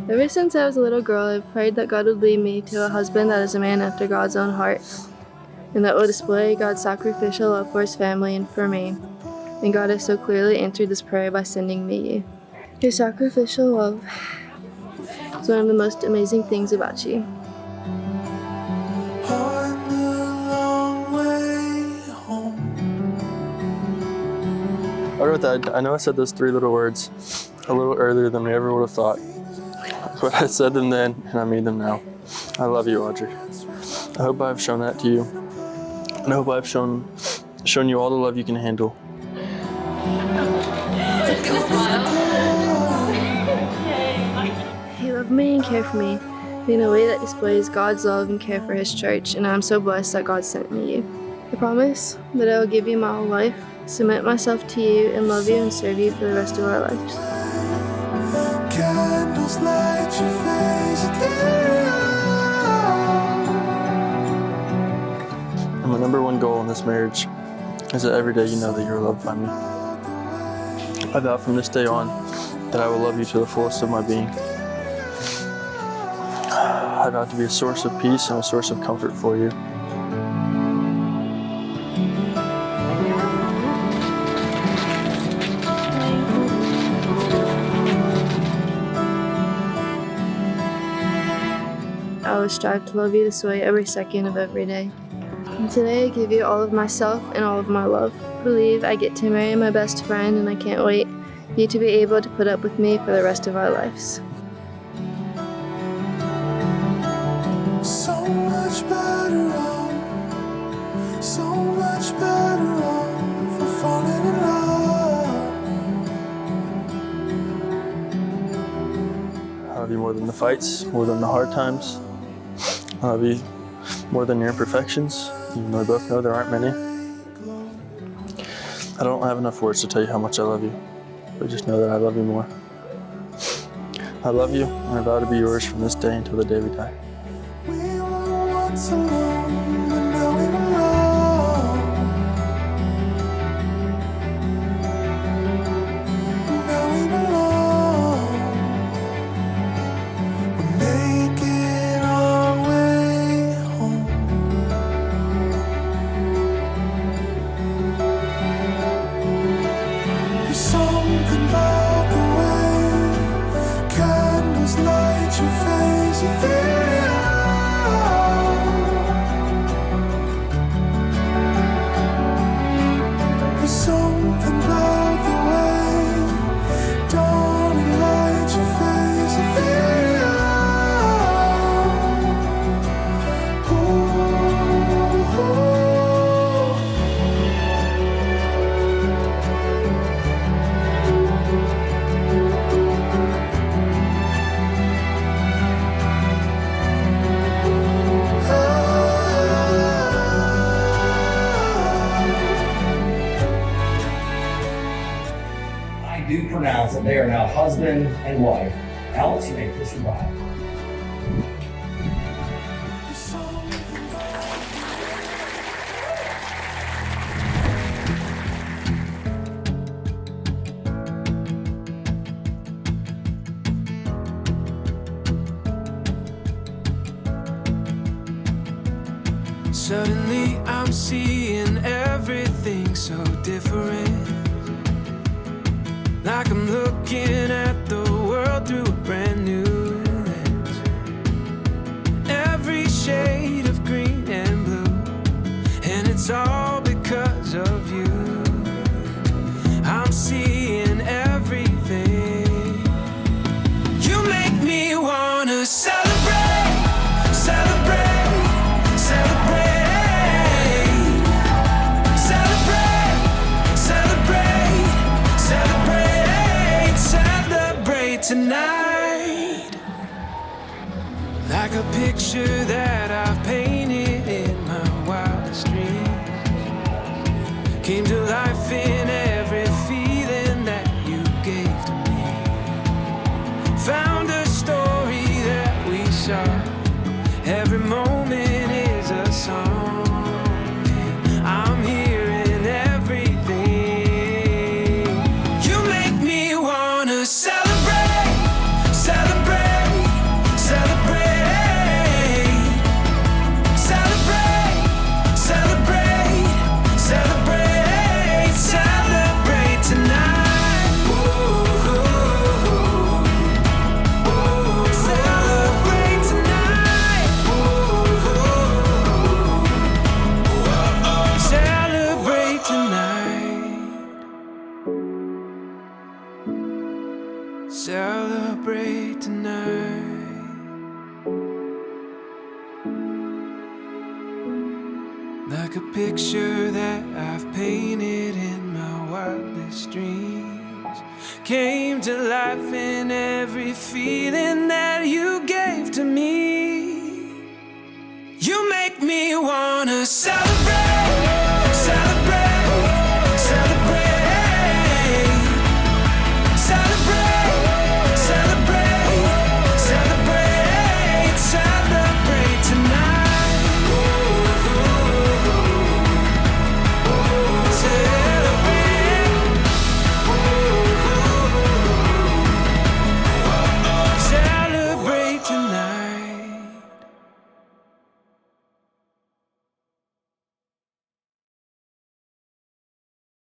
Ever since I was a little girl, I've prayed that God would lead me to a husband that is a man after God's own heart, and that will display God's sacrificial love for his family and for me. And God has so clearly answered this prayer by sending me you. Your sacrificial love is one of the most amazing things about you. I wrote that. I know I said those 3 little words a little earlier than we ever would have thought, but I said them then and I mean them now. I love you, Audrey. I hope I've shown that to you, and I hope I've shown you all the love you can handle. He loved me and cared for me in a way that displays God's love and care for his church, and I'm so blessed that God sent me you. I promise that I will give you my whole life, submit myself to you, and love you and serve you for the rest of our lives. Candles light your face again. And my number 1 goal in this marriage is that every day you know that you're loved by me. I vow from this day on that I will love you to the fullest of my being. I vow to be a source of peace and a source of comfort for you. I will strive to love you this way every second of every day. And today I give you all of myself and all of my love. I believe I get to marry my best friend, and I can't wait for you to be able to put up with me for the rest of our lives. So much better off, so much better off for falling in love. I love you more than the fights, more than the hard times. I love you more than your imperfections, even though we both know there aren't many. I don't have enough words to tell you how much I love you, but just know that I love you more. I love you, and I vow to be yours from this day until the day we die. We were once alone, but now we belong. Now we belong. We're making our way home. There's something about the way candles light your face again. There's something about the way dawning light your face again. Ooh, ooh. I do pronounce that they are now husband and wife. Alex, you may kiss your bride. Suddenly I'm seeing everything so different. Like I'm looking at the world through a brand new lens. Every shade of green and blue, and it's all because of you. I'm seeing everything. You make me wanna celebrate, celebrate, celebrate, celebrate, celebrate, celebrate, celebrate tonight. Like a picture that I've painted in my wildest dreams, came to life in every feeling that you gave to me. Found a story that we saw. Every moment is a song. I'm hearing everything. You make me celebrate tonight. Like a picture that I've painted in my wildest dreams, came to life in every feeling that you gave to me. You make me wanna